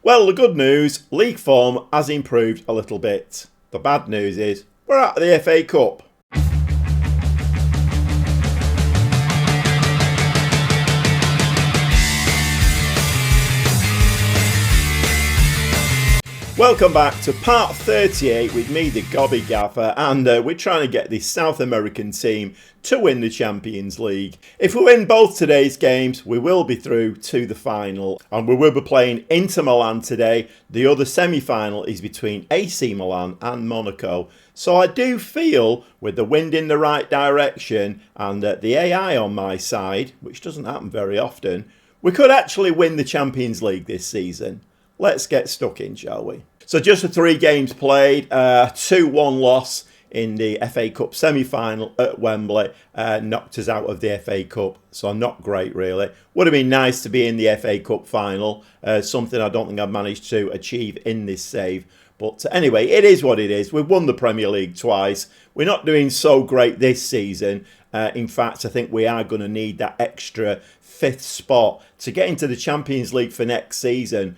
Well, the good news, league form has improved a little bit. The bad news is, we're out of the FA Cup. Welcome back to part 38 with me, the Gobby Gaffer, and we're trying to get this South American team to win the Champions League. If we win both today's games, we will be through to the final, and we will be playing Inter Milan today. The other semi-final is between AC Milan and Monaco. So I do feel, with the wind in the right direction and the AI on my side, which doesn't happen very often, we could actually win the Champions League this season. Let's get stuck in, shall we? So just the 3 games played, 2-1 loss in the FA Cup semi-final at Wembley, knocked us out of the FA Cup, so not great really. Would have been nice to be in the FA Cup final, something I don't think I've managed to achieve in this save. But anyway, it is what it is. We've won the Premier League twice. We're not doing so great this season. In fact, I think we are going to need that extra 5th spot to get into the Champions League for next season.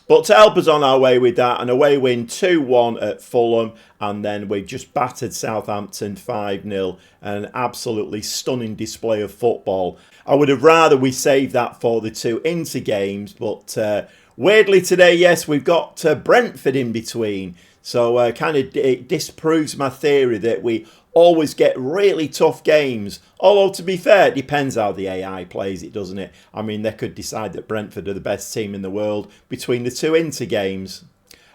But to help us on our way with that, an away win 2-1 at Fulham, and then we just battered Southampton 5-0. An absolutely stunning display of football. I would have rather we saved that for the 2 Inter games, but weirdly today, yes, we've got Brentford in between. So it disproves my theory that we always get really tough games. Although, to be fair, it depends how the AI plays it, doesn't it? I mean, they could decide that Brentford are the best team in the world between the 2 Inter games.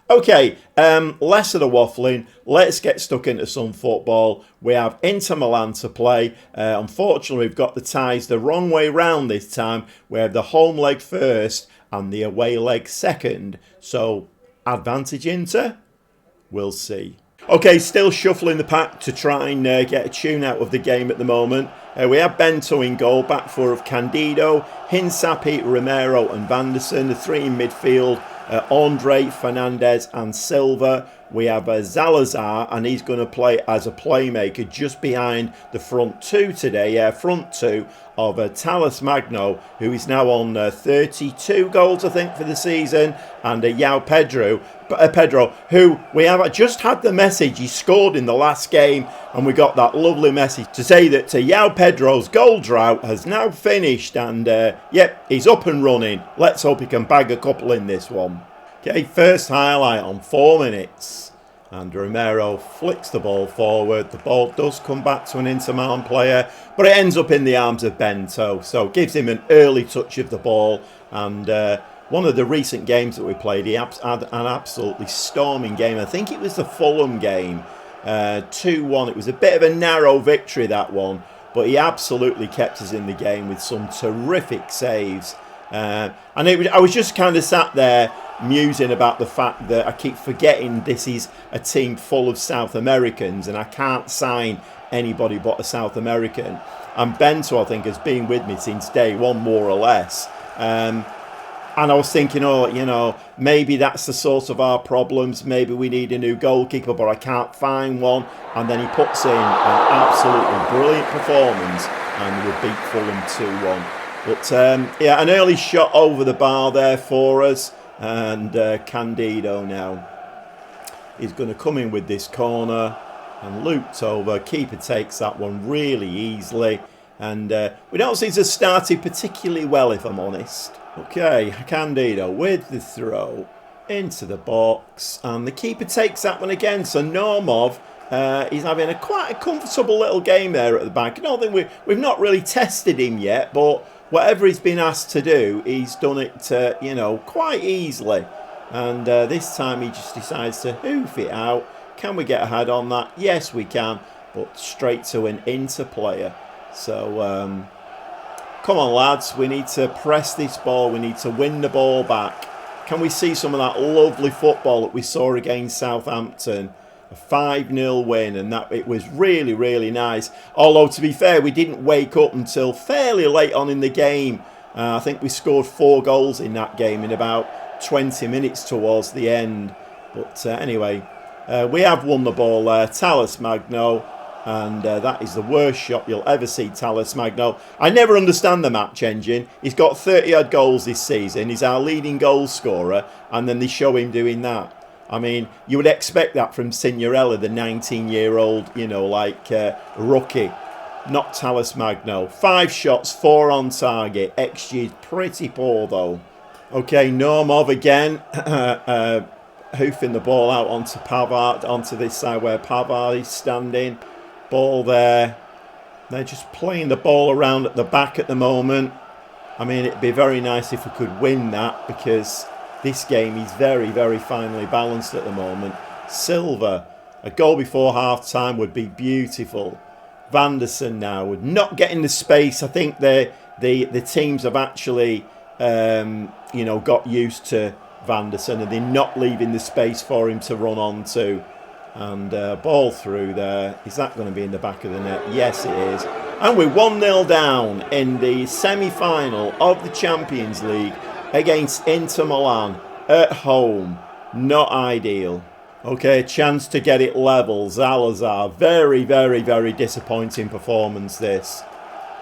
Okay, less of the waffling. Let's get stuck into some football. We have Inter Milan to play. Unfortunately, we've got the ties the wrong way round this time. We have the home leg first and the away leg second. So, advantage Inter? We'll see. Okay, still shuffling the pack to try and get a tune out of the game at the moment. We have Bento in goal, back 4 of Candido, Hinsapi, Romero and Vanderson. The 3 in midfield, Andre, Fernandez and Silva. We have Zalazar, and he's going to play as a playmaker just behind the front 2 today. Front 2 of Talis Magno, who is now on 32 goals, I think, for the season. And Pedro, who we have just had the message, he scored in the last game. And we got that lovely message to say that João Pedro's goal drought has now finished. And, yep, he's up and running. Let's hope he can bag a couple in this one. Okay, first highlight on 4 minutes. And Romero flicks the ball forward. The ball does come back to an Inter Milan player, but it ends up in the arms of Bento. So it gives him an early touch of the ball. And one of the recent games that we played, he had an absolutely storming game. I think it was the Fulham game, 2-1. It was a bit of a narrow victory, that one. But he absolutely kept us in the game with some terrific saves. I was just kind of sat there musing about the fact that I keep forgetting this is a team full of South Americans and I can't sign anybody but a South American. And Bento, I think, has been with me since day one, more or less. And I was thinking, maybe that's the source of our problems. Maybe we need a new goalkeeper, but I can't find one. And then he puts in an absolutely brilliant performance and we beat Fulham 2-1. But, an early shot over the bar there for us. And Candido now is going to come in with this corner and looped over. Keeper takes that one really easily. And we don't seem to have started particularly well, if I'm honest. Okay, Candido with the throw into the box. And the keeper takes that one again. So Normov, he's having quite a comfortable little game there at the back. I don't think we've not really tested him yet, but whatever he's been asked to do, he's done it, quite easily. And this time he just decides to hoof it out. Can we get a head on that? Yes, we can. But straight to an Inter player. So, come on, lads. We need to press this ball. We need to win the ball back. Can we see some of that lovely football that we saw against Southampton? A 5-0 win, and that it was really, really nice. Although, to be fair, we didn't wake up until fairly late on in the game. I think we scored 4 goals in that game in about 20 minutes towards the end. But anyway, we have won the ball there. Talis Magno And that is the worst shot you'll ever see Tallis Magno. I never understand the match engine. He's got 30-odd goals this season. He's our leading goal scorer. And then they show him doing that. I mean, you would expect that from Signorella, the 19-year-old, you know, like rookie. Not Tallis Magno. 5 shots, 4 on target. XG is pretty poor, though. Okay, Normov again. Hoofing the ball out onto Pavard, onto this side where Pavard is standing. Ball there. They're just playing the ball around at the back at the moment. I mean, it'd be very nice if we could win that, because this game is very, very finely balanced at the moment. Silva, a goal before half-time would be beautiful. Vanderson now would not get in the space. I think the teams have actually, you know, got used to Vanderson, and they're not leaving the space for him to run onto. And ball through there. Is that going to be in the back of the net? Yes, it is. And we're 1-0 down in the semi-final of the Champions League against Inter Milan at home. Not ideal. Okay, chance to get it level. Zalazar. Very, very, very disappointing performance this.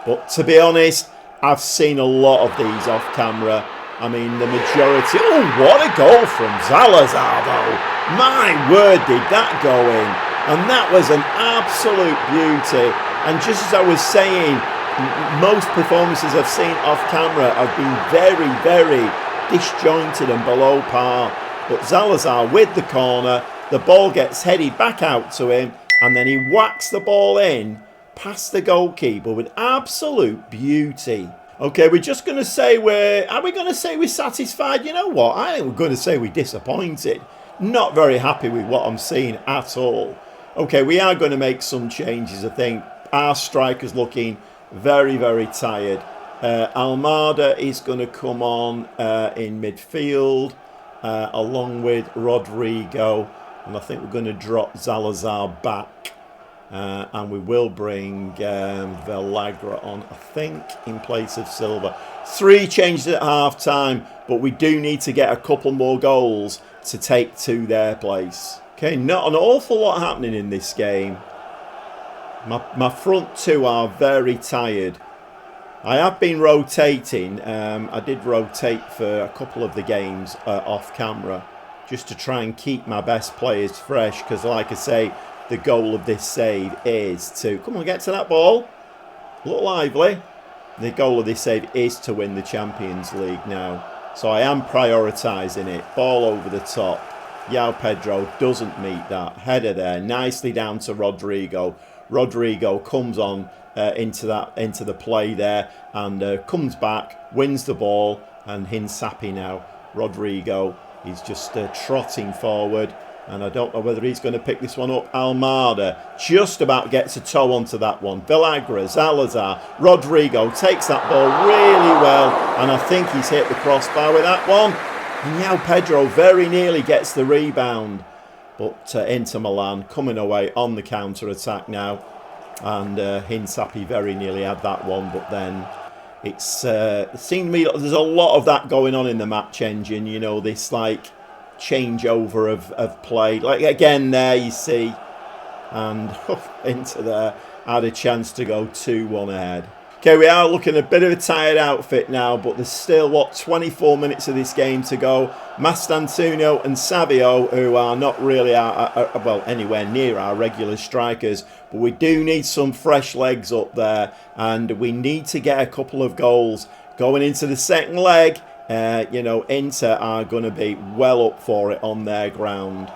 But to be honest, I've seen a lot of these off camera. I mean, the majority... Oh, what a goal from Zalazar, though. My word, did that go in. And that was an absolute beauty. And just as I was saying, most performances I've seen off camera have been very, very disjointed and below par. But Zalazar with the corner, the ball gets headed back out to him, and then he whacks the ball in past the goalkeeper with absolute beauty. Okay, we're just going to say are we going to say we're satisfied? You know what? I think we're going to say we're disappointed. Not very happy with what I'm seeing at all. Okay, we are going to make some changes, I think. Our striker's looking very, very tired. Almada is going to come on in midfield along with Rodrigo. And I think we're going to drop Zalazar back. And we will bring Villagra on, I think, in place of Silva. 3 changes at half-time, but we do need to get a couple more goals to take to their place. Okay, not an awful lot happening in this game. My front 2 are very tired. I have been rotating. I did rotate for a couple of the games off camera, just to try and keep my best players fresh, because like I say, the goal of this save is to... Come on, get to that ball. Look lively. The goal of this save is to win the Champions League now. So I am prioritising it. Ball over the top. João Pedro doesn't meet that. Header there. Nicely down to Rodrigo. Rodrigo comes on into the play there. And comes back. Wins the ball. And Hinsapi now. Rodrigo is just trotting forward. And I don't know whether he's going to pick this one up. Almada just about gets a toe onto that one. Villagra, Zalazar, Rodrigo takes that ball really well. And I think he's hit the crossbar with that one. And João Pedro very nearly gets the rebound. But Inter Milan coming away on the counter-attack now. And Hinsapi very nearly had that one. But then it seemed to me there's a lot of that going on in the match engine. You know, this like... changeover of play, like again there you see, and into there had a chance to go 2-1 ahead. Okay, we are looking a bit of a tired outfit now, but there's still 24 minutes of this game to go. Mastantuono and Savio, who are not really well anywhere near our regular strikers, but we do need some fresh legs up there, and we need to get a couple of goals going into the second leg. You know, Inter are going to be well up for it on their ground.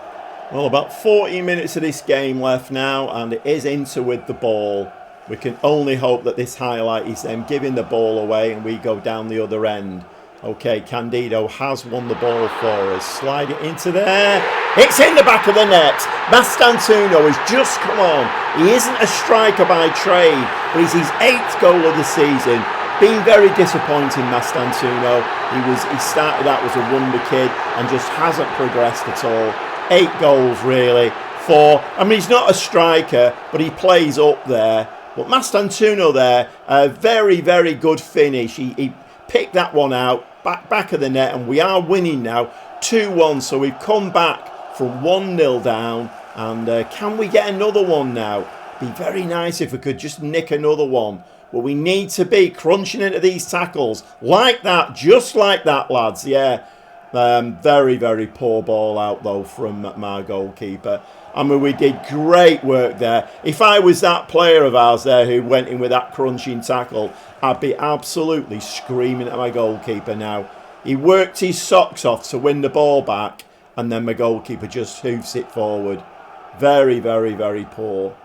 Well, about 40 minutes of this game left now, and it is Inter with the ball. We can only hope that this highlight is them giving the ball away and we go down the other end. Okay, Candido has won the ball for us. Slide it into there. It's in the back of the net. Mastantuono has just come on. He isn't a striker by trade, but it's his 8th goal of the season. Been very disappointing, Mastantuono. He started out as a wonder kid and just hasn't progressed at all. 8 goals really. 4. I mean, he's not a striker, but he plays up there. But Mastantuono there, a very, very good finish. He picked that one out, back of the net, and we are winning now, 2-1. So we've come back from 1-0 down, and can we get another one now? Be very nice if we could just nick another one. But we need to be crunching into these tackles. Like that, just like that, lads. Yeah. Very, very poor ball out, though, from my goalkeeper. I mean, we did great work there. If I was that player of ours there who went in with that crunching tackle, I'd be absolutely screaming at my goalkeeper now. He worked his socks off to win the ball back, and then my goalkeeper just hoofs it forward. Very, very, very poor.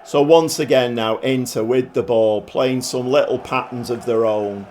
So once again now, Inter with the ball, playing some little patterns of their own.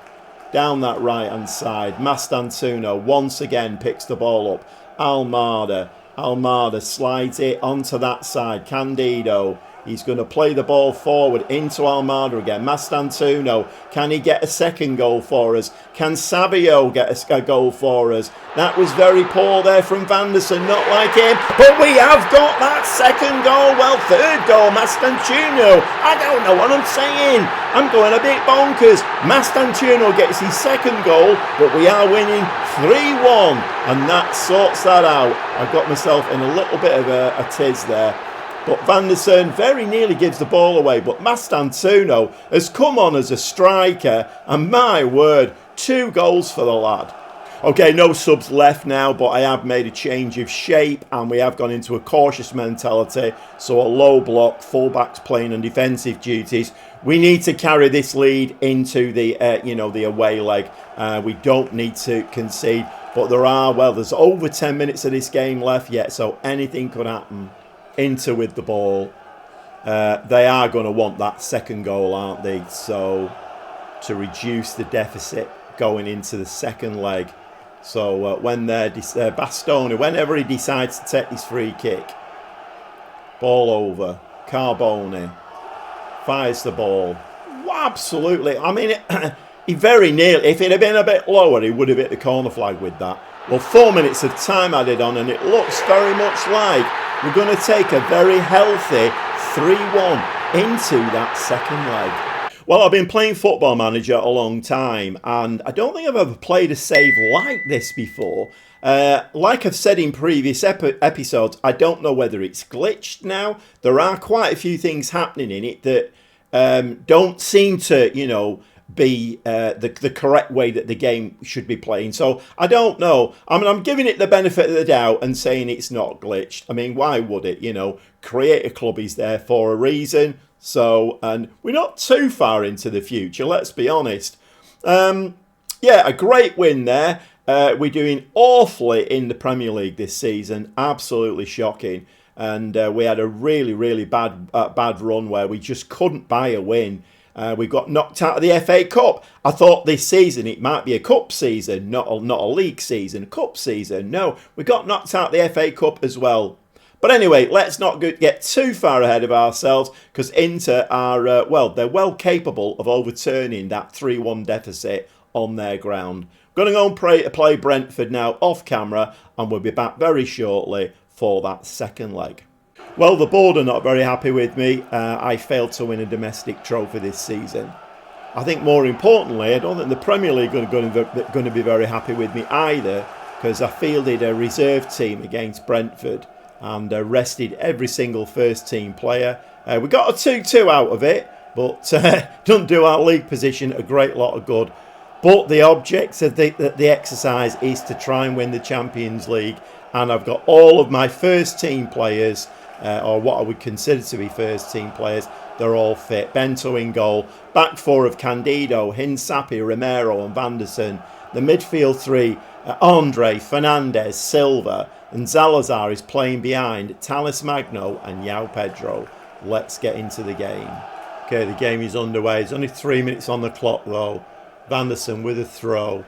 Down that right-hand side, Mastantuono once again picks the ball up. Almada slides it onto that side. Candido, he's going to play the ball forward into Almada again. Mastantuono, can he get a second goal for us? Can Savio get a goal for us? That was very poor there from Vanderson, not like him. But we have got that second goal. Well, third goal, Mastantuono. I don't know what I'm saying. I'm going a bit bonkers. Mastantuono gets his second goal, but we are winning 3-1. And that sorts that out. I got myself in a little bit of a tiz there. But Vanderson very nearly gives the ball away. But Mastantuono has come on as a striker. And my word, 2 goals for the lad. Okay, no subs left now, but I have made a change of shape and we have gone into a cautious mentality. So a low block, fullbacks playing on defensive duties. We need to carry this lead into the, the away leg. We don't need to concede. But there's over 10 minutes of this game left yet, so anything could happen. Inter with the ball. They are going to want that second goal, aren't they? So to reduce the deficit going into the second leg. So when they're Bastoni, whenever he decides to take his free kick, ball over, Carboni fires the ball. Absolutely. I mean, he very nearly, if it had been a bit lower, he would have hit the corner flag with that. Well, 4 minutes of time added on, and it looks very much like we're going to take a very healthy 3-1 into that second leg. Well, I've been playing Football Manager a long time, and I don't think I've ever played a save like this before. Like I've said in previous episodes, I don't know whether it's glitched now. There are quite a few things happening in it that don't seem to, be the correct way that the game should be playing. So I don't know. I mean, I'm giving it the benefit of the doubt and saying it's not glitched. I mean, why would it? Creator Club is there for a reason. So, and we're not too far into the future, let's be honest. Yeah, a great win there. We're doing awfully in the Premier League this season. Absolutely shocking. And we had a really, really bad run where we just couldn't buy a win. We got knocked out of the FA Cup. I thought this season it might be a cup season, not a league season, cup season. No, we got knocked out of the FA Cup as well. But anyway, let's not get too far ahead of ourselves because Inter are, they're well capable of overturning that 3-1 deficit on their ground. Going to go and play Brentford now off camera, and we'll be back very shortly for that second leg. Well, the board are not very happy with me. I failed to win a domestic trophy this season. I think more importantly, I don't think the Premier League are going to be very happy with me either, because I fielded a reserve team against Brentford and rested every single first team player. We got a 2-2 out of it, but doesn't do our league position a great lot of good. But the object of the exercise is to try and win the Champions League, and I've got all of my first team players, or what I would consider to be first team players. They're all fit. Bento in goal. Back four of Candido, Hinsapi, Romero and Vanderson. The midfield three, Andre, Fernandez, Silva, and Zalazar is playing behind Talis Magno and João Pedro. Let's get into the game. Okay, the game is underway. There's only 3 minutes on the clock though. Vanderson with a throw.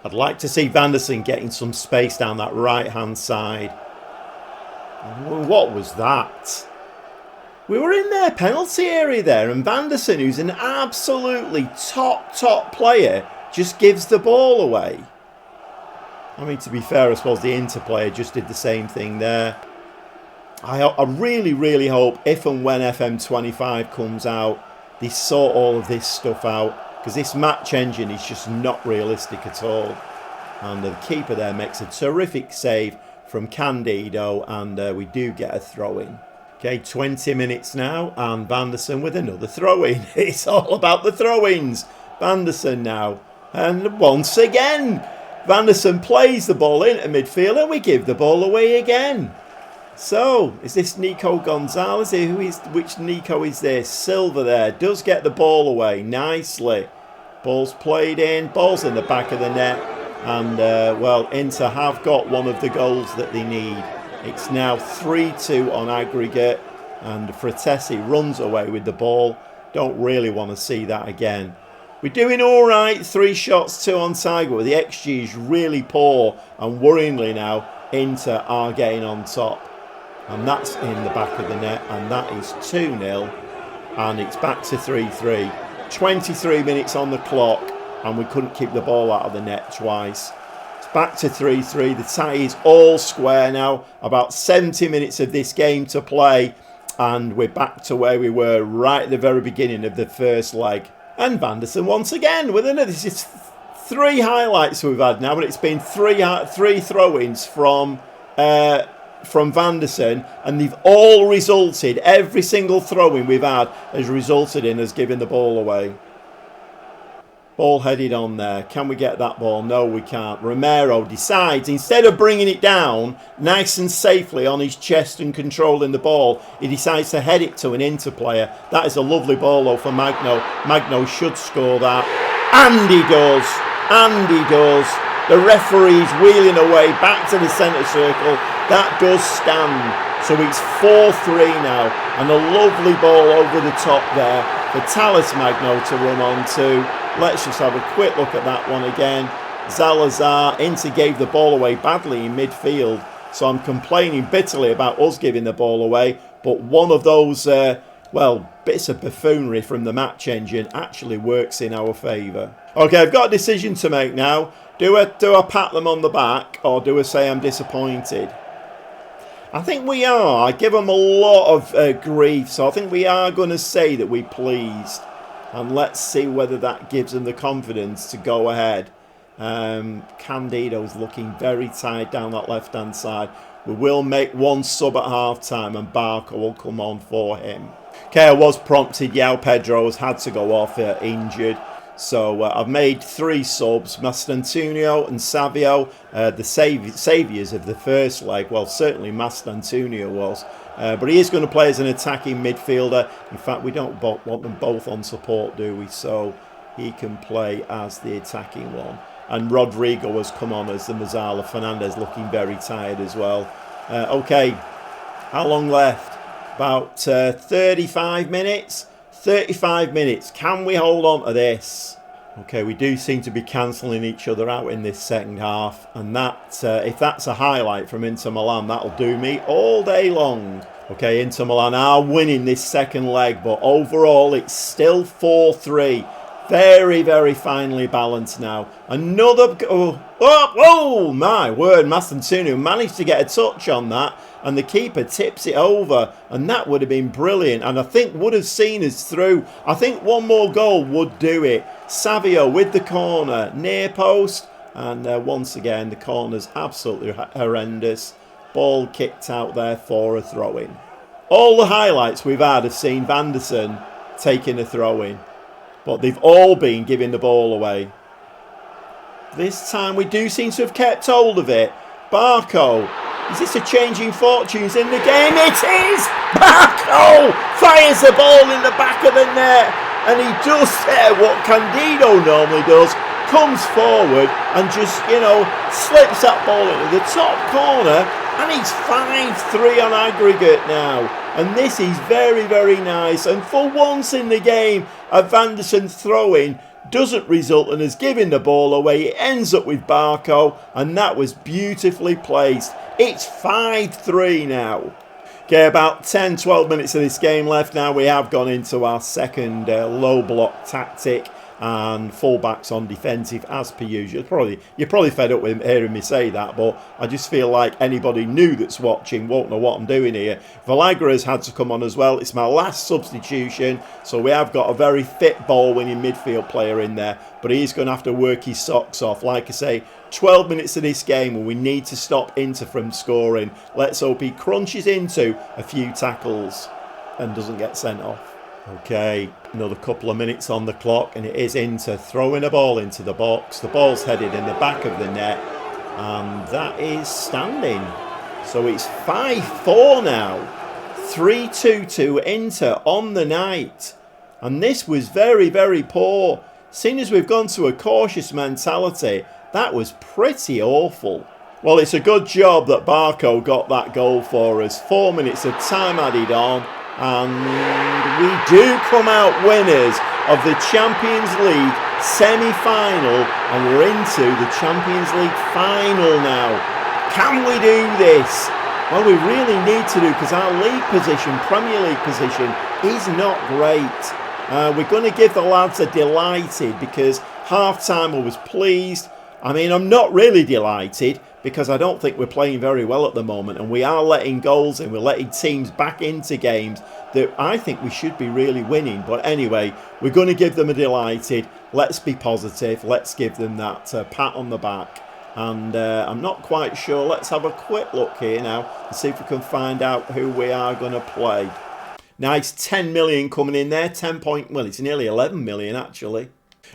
I'd like to see Vanderson getting some space down that right-hand side. What was that? We were in their penalty area there, and Vanderson, who's an absolutely top player, just gives the ball away. I mean, to be fair, I suppose the Inter player just did the same thing there. I really hope if and when FM25 comes out, they sort all of this stuff out, because this match engine is just not realistic at all. And the keeper there makes a terrific save from Candido, and we do get a throw in. Okay, 20 minutes now, and Vanderson with another throw-in. It's all about the throw-ins. Vanderson now, and once again, Vanderson plays the ball into midfield, and we give the ball away again. So, is this Nico Gonzalez here? Which Nico is this? Silva there, does get the ball away nicely. Ball's played in, ball's in the back of the net, and well, Inter have got one of the goals that they need. It's now 3-2 on aggregate, and Fratesi runs away with the ball. Don't really want to see that again. We're doing all right, 3 shots, 2 on target, but the XG is really poor, and worryingly now, Inter are getting on top. And that's in the back of the net, and that is 2-0, and it's back to 3-3. 23 minutes on the clock, and we couldn't keep the ball out of the net twice. Back to 3-3. The tie is all square now. About 70 minutes of this game to play. And we're back to where we were right at the very beginning of the first leg. And Vanderson once again with another. This is 3 highlights we've had now. But it's been three throw-ins from Vanderson. And they've all resulted. Every single throw-in we've had has resulted in us giving the ball away. Ball headed on there. Can we get that ball? No, we can't. Romero decides, instead of bringing it down nice and safely on his chest and controlling the ball, he decides to head it to an Inter player. That is a lovely ball, though, for Magno. Magno should score that. And he does. And he does. The referee's wheeling away back to the centre circle. That does stand. So it's 4-3 now. And a lovely ball over the top there for Talles Magno to run on to. Let's just have a quick look at that one again. Salazar, Inter gave the ball away badly in midfield. So I'm complaining bitterly about us giving the ball away. But one of those, well, bits of buffoonery from the match engine actually works in our favour. Okay, I've got a decision to make now. Do I pat them on the back, or do I say I'm disappointed? I think we are. I give them a lot of grief. So I think we are going to say that we're pleased. And let's see whether that gives them the confidence to go ahead. Candido's looking very tired down that left-hand side. We will make one sub at half-time, and Barco will come on for him. Okay, I was prompted. João Pedro has had to go off injured. So I've made 3 subs. Mastantuono and Savio, the saviours of the first leg. Well, certainly Mastantuono was. But he is going to play as an attacking midfielder. In fact, we don't want them both on support, do we? So he can play as the attacking one. And Rodrigo has come on as the Mazzala. Fernandez looking very tired as well. Okay, how long left? About 35 minutes. 35 minutes. Can we hold on to this? Okay, we do seem to be cancelling each other out in this second half. And that, if that's a highlight from Inter Milan, that'll do me all day long. Okay, Inter Milan are winning this second leg, but overall it's still 4-3. Very, very finely balanced now. Another... Oh, my word, Mastantuono managed to get a touch on that, and the keeper tips it over, and that would have been brilliant, and I think would have seen us through. I think one more goal would do it. Savio with the corner, near post, and once again, the corner's absolutely horrendous. Ball kicked out there for a throw-in. All the highlights we've had have seen Vanderson taking a throw-in, but they've all been giving the ball away. This time we do seem to have kept hold of it. Barco, is this a changing fortunes in the game? It is! Barco fires the ball in the back of the net, and he does what Candido normally does, comes forward and just, slips that ball into the top corner, and he's 5-3 on aggregate now. And this is very, very nice. And for once in the game, a Vanderson throw-in doesn't result in us giving the ball away. It ends up with Barco, and that was beautifully placed. It's 5-3 now. Okay, about 10-12 minutes of this game left now. We have gone into our second low block tactic, and fullbacks on defensive as per usual. You're probably fed up with hearing me say that, but I just feel like anybody new that's watching won't know what I'm doing here. Villagra's had to come on as well. It's my last substitution, so we have got a very fit ball-winning midfield player in there, but he's going to have to work his socks off. Like I say, 12 minutes of this game and we need to stop Inter from scoring. Let's hope he crunches into a few tackles and doesn't get sent off. Okay, another couple of minutes on the clock and it is Inter throwing a ball into the box. The ball's headed in the back of the net and that is standing. So it's 5-4 now. 3-2 to Inter on the night. And this was very, very poor. Seeing as we've gone to a cautious mentality, that was pretty awful. Well, it's a good job that Barco got that goal for us. 4 minutes of time added on. And we do come out winners of the Champions League semi-final. And we're into the Champions League final now. Can we do this? Well, we really need to do, because our league position, Premier League position, is not great. We're going to give the lads a delighted, because half-time I was pleased. I mean, I'm not really delighted because I don't think we're playing very well at the moment, and we are letting goals in. We're letting teams back into games that I think we should be really winning. But anyway, we're going to give them a delighted. Let's be positive. Let's give them that pat on the back. And I'm not quite sure. Let's have a quick look here now and see if we can find out who we are going to play. Nice 10 million coming in there. Well, it's nearly 11 million actually.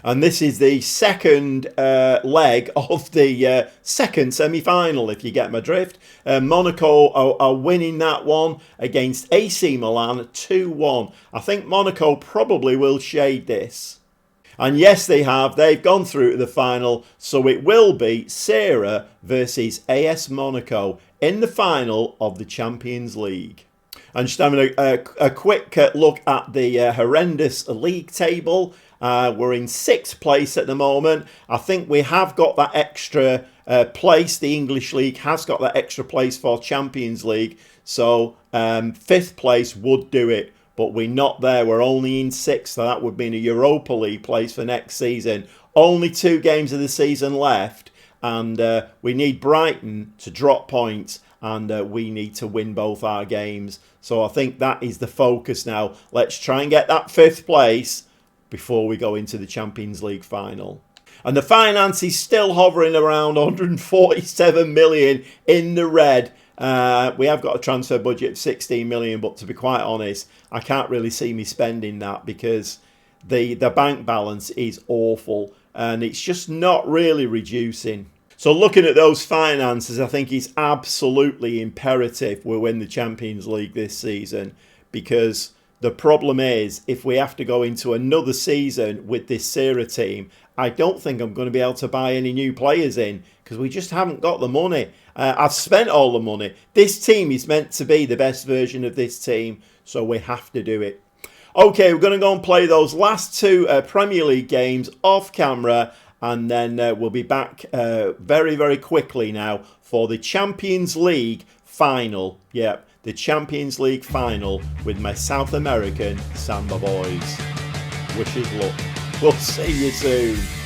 And this is the second leg of the second semi-final, if you get my drift. Monaco are winning that one against AC Milan 2-1. I think Monaco probably will shade this. And yes, they have. They've gone through to the final. So it will be Serra versus AS Monaco in the final of the Champions League. And just having a quick look at the horrendous league table. We're in 6th place at the moment. I think we have got that extra place. The English League has got that extra place for Champions League. So 5th place would do it. But we're not there. We're only in 6th. So that would mean a Europa League place for next season. Only 2 games of the season left. And we need Brighton to drop points. And we need to win both our games. So I think that is the focus now. Let's try and get that 5th place before we go into the Champions League final. And the finance is still hovering around 147 million in the red. We have got a transfer budget of 16 million, but to be quite honest, I can't really see me spending that because the bank balance is awful and it's just not really reducing. So looking at those finances, I think it's absolutely imperative we win the Champions League this season, because the problem is, if we have to go into another season with this Serra team, I don't think I'm going to be able to buy any new players in because we just haven't got the money. I've spent all the money. This team is meant to be the best version of this team, so we have to do it. Okay, we're going to go and play those last 2 Premier League games off camera, and then we'll be back very, very quickly now for the Champions League final. Yep. The Champions League final with my South American Samba boys. Wish us luck. We'll see you soon.